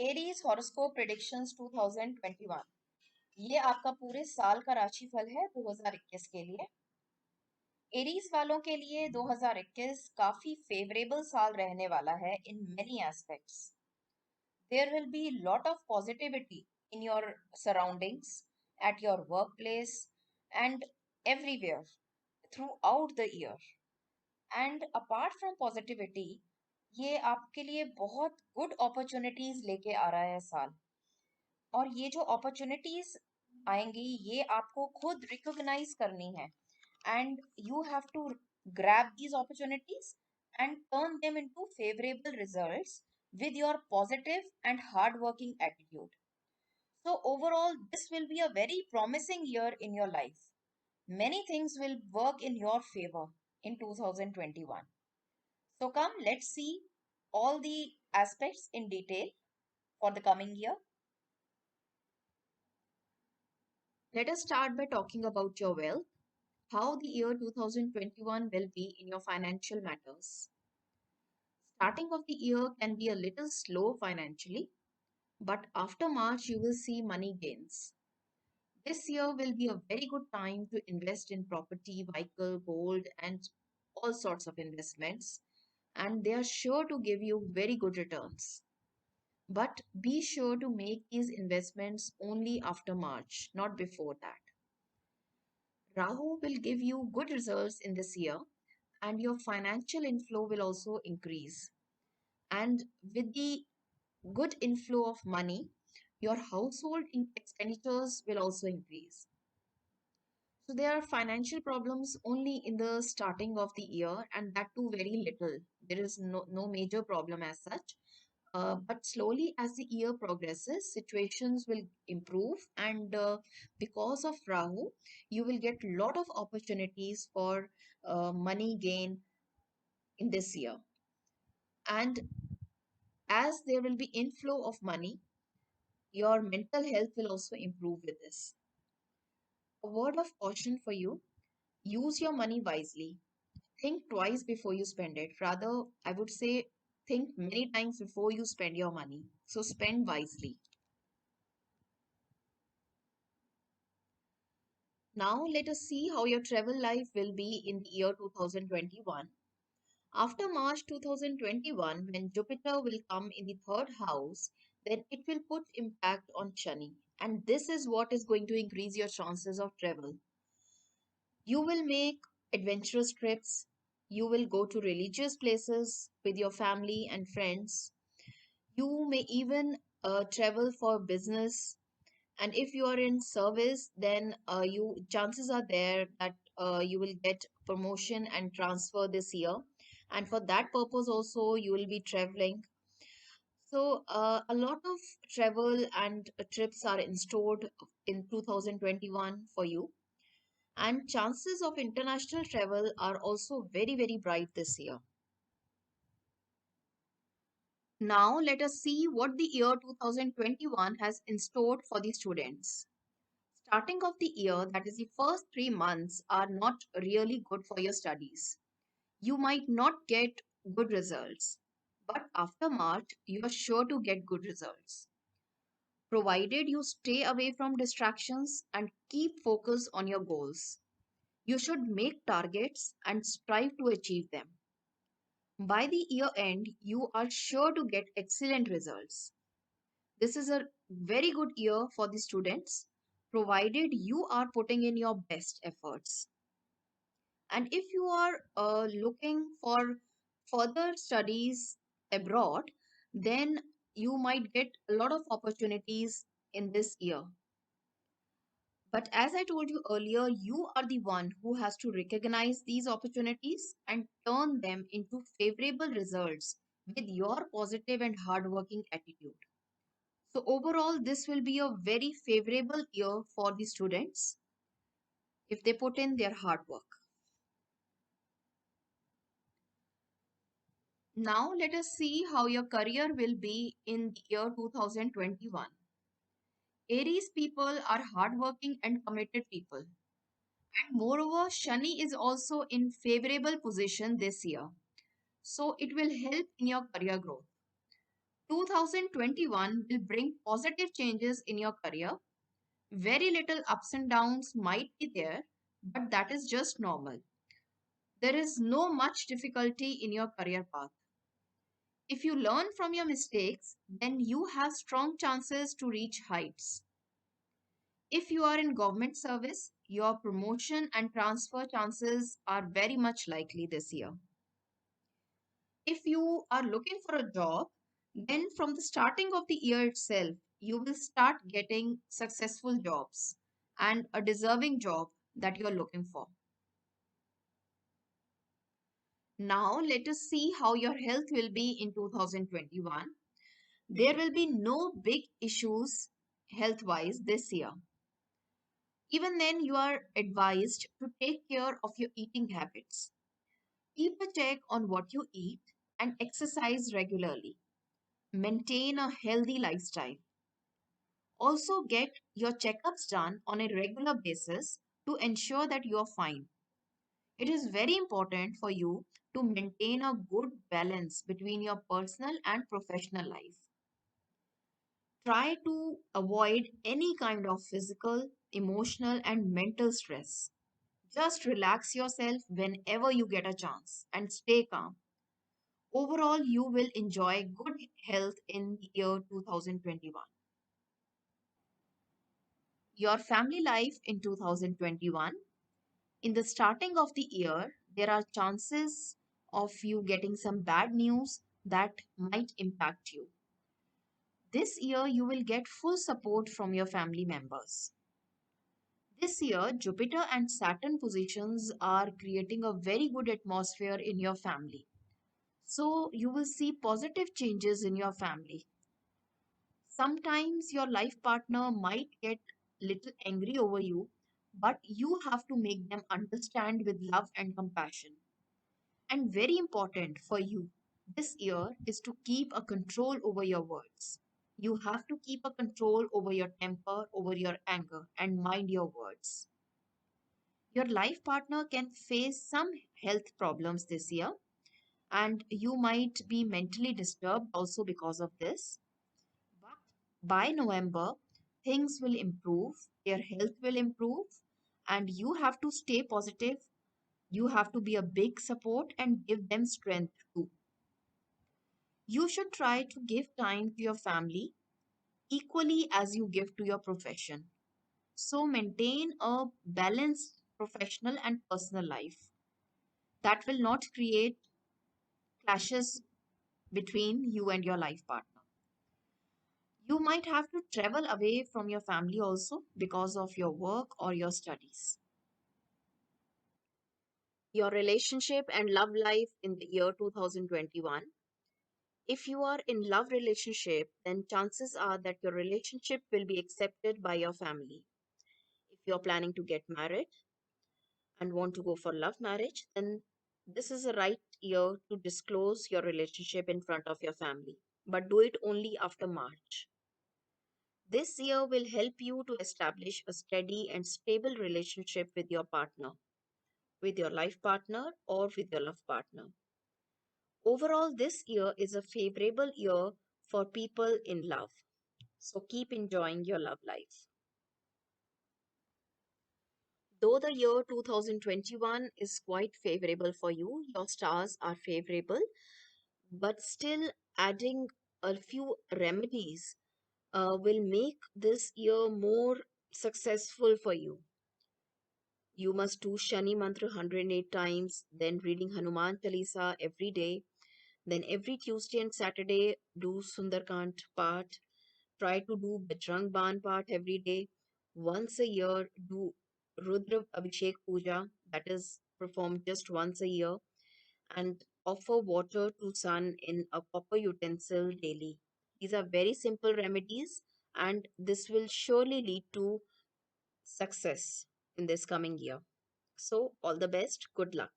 Aries horoscope predictions 2021। ये आपका पूरे साल का राशिफल है 2021 के लिए। एरीज वालों के लिए 2021 काफी फेवरेबल साल रहने वाला है in many aspects. There will be lot of positivity in your surroundings, at your workplace, and everywhere throughout the year. And apart from positivity, ये आपके लिए बहुत good opportunities लेके आ रहा है साल। और ये जो opportunities आएंगी ये आपको खुद recognize करनी है, and you have to grab these opportunities and turn them into favorable results with your positive and hardworking attitude. So overall, this will be a very promising year in your life. Many things will work in your favor in 2021. So come, let's see all the aspects in detail for the coming year. Let us start by talking about your wealth, how the year 2021 will be in your financial matters. Starting of the year can be a little slow financially, but after March you will see money gains. This year will be a very good time to invest in property, vehicle, gold, and all sorts of investments, and they are sure to give you very good returns. But be sure to make these investments only after March, not before that. Rahu will give you good results in this year, and your financial inflow will also increase. And with the good inflow of money, your household expenditures will also increase. So there are financial problems only in the starting of the year, and that too very little. There is no major problem as such. But slowly, as the year progresses, situations will improve, and because of Rahu, you will get a lot of opportunities for money gain in this year. And as there will be inflow of money, your mental health will also improve with this. A word of caution for you: use your money wisely. Think twice before you spend it. Rather, I would say think many times before you spend your money. So spend wisely. Now let us see how your travel life will be in the year 2021. After March 2021, when Jupiter will come in the third house, then it will put impact on Shani. And this is what is going to increase your chances of travel. You will make adventurous trips. You will go to religious places with your family and friends. You may even travel for business, and if you are in service, then you chances are there that you will get promotion and transfer this year, and for that purpose also you will be traveling. So a lot of travel and trips are installed in 2021 for you, and chances of international travel are also very bright this year. Now let us see what the year 2021 has in store for the students. Starting of the year, that is the first 3 months, are not really good for your studies. You might not get good results, but after March, you are sure to get good results. Provided you stay away from distractions and keep focus on your goals. You should make targets and strive to achieve them. By the year end, you are sure to get excellent results. This is a very good year for the students, provided you are putting in your best efforts. And if you are looking for further studies abroad, then you might get a lot of opportunities in this year. But as I told you earlier, you are the one who has to recognize these opportunities and turn them into favorable results with your positive and hardworking attitude. So overall, this will be a very favorable year for the students if they put in their hard work. Now let us see how your career will be in the year 2021. Aries people are hardworking and committed people. And moreover, Shani is also in favorable position this year. So it will help in your career growth. 2021 will bring positive changes in your career. Very little ups and downs might be there, but that is just normal. There is no much difficulty in your career path. If you learn from your mistakes, then you have strong chances to reach heights. If you are in government service, your promotion and transfer chances are very much likely this year. If you are looking for a job, then from the starting of the year itself, you will start getting successful jobs and a deserving job that you are looking for. Now, let us see how your health will be in 2021. There will be no big issues health wise this year. Even then, you are advised to take care of your eating habits. Keep a check on what you eat and exercise regularly. Maintain a healthy lifestyle. Also, get your checkups done on a regular basis to ensure that you are fine. It is very important for you to maintain a good balance between your personal and professional life. Try to avoid any kind of physical, emotional, and mental stress. Just relax yourself whenever you get a chance and stay calm. Overall, you will enjoy good health in the year 2021. Your family life in 2021. In the starting of the year, there are chances of you getting some bad news that might impact you. This year, you will get full support from your family members. This year, Jupiter and Saturn positions are creating a very good atmosphere in your family. So, you will see positive changes in your family. Sometimes your life partner might get little angry over you, but you have to make them understand with love and compassion. And very important for you this year is to keep a control over your words. You have to keep a control over your temper, over your anger, and mind your words. Your life partner can face some health problems this year, and you might be mentally disturbed also because of this. But by November, things will improve, their health will improve, and you have to stay positive. You have to be a big support and give them strength too. You should try to give time to your family equally as you give to your profession. So maintain a balanced professional and personal life that will not create clashes between you and your life partner. You might have to travel away from your family also because of your work or your studies. Your relationship and love life in the year 2021. If you are in love relationship, then chances are that your relationship will be accepted by your family. If you're planning to get married and want to go for love marriage, then this is a right year to disclose your relationship in front of your family. But do it only after March. This year will help you to establish a steady and stable relationship with your partner, with your life partner, or with your love partner. Overall, this year is a favorable year for people in love. So keep enjoying your love life. Though the year 2021 is quite favorable for you, your stars are favorable, but still adding a few remedies will make this year more successful for you. You must do Shani Mantra 108 times, then reading Hanuman Chalisa every day. Then every Tuesday and Saturday, do Sundarkand part. Try to do Bajrang Ban part every day. Once a year, do Rudra Abhishek Puja, that is performed just once a year, and offer water to sun in a copper utensil daily. These are very simple remedies, and this will surely lead to success in this coming year. So, all the best. Good luck.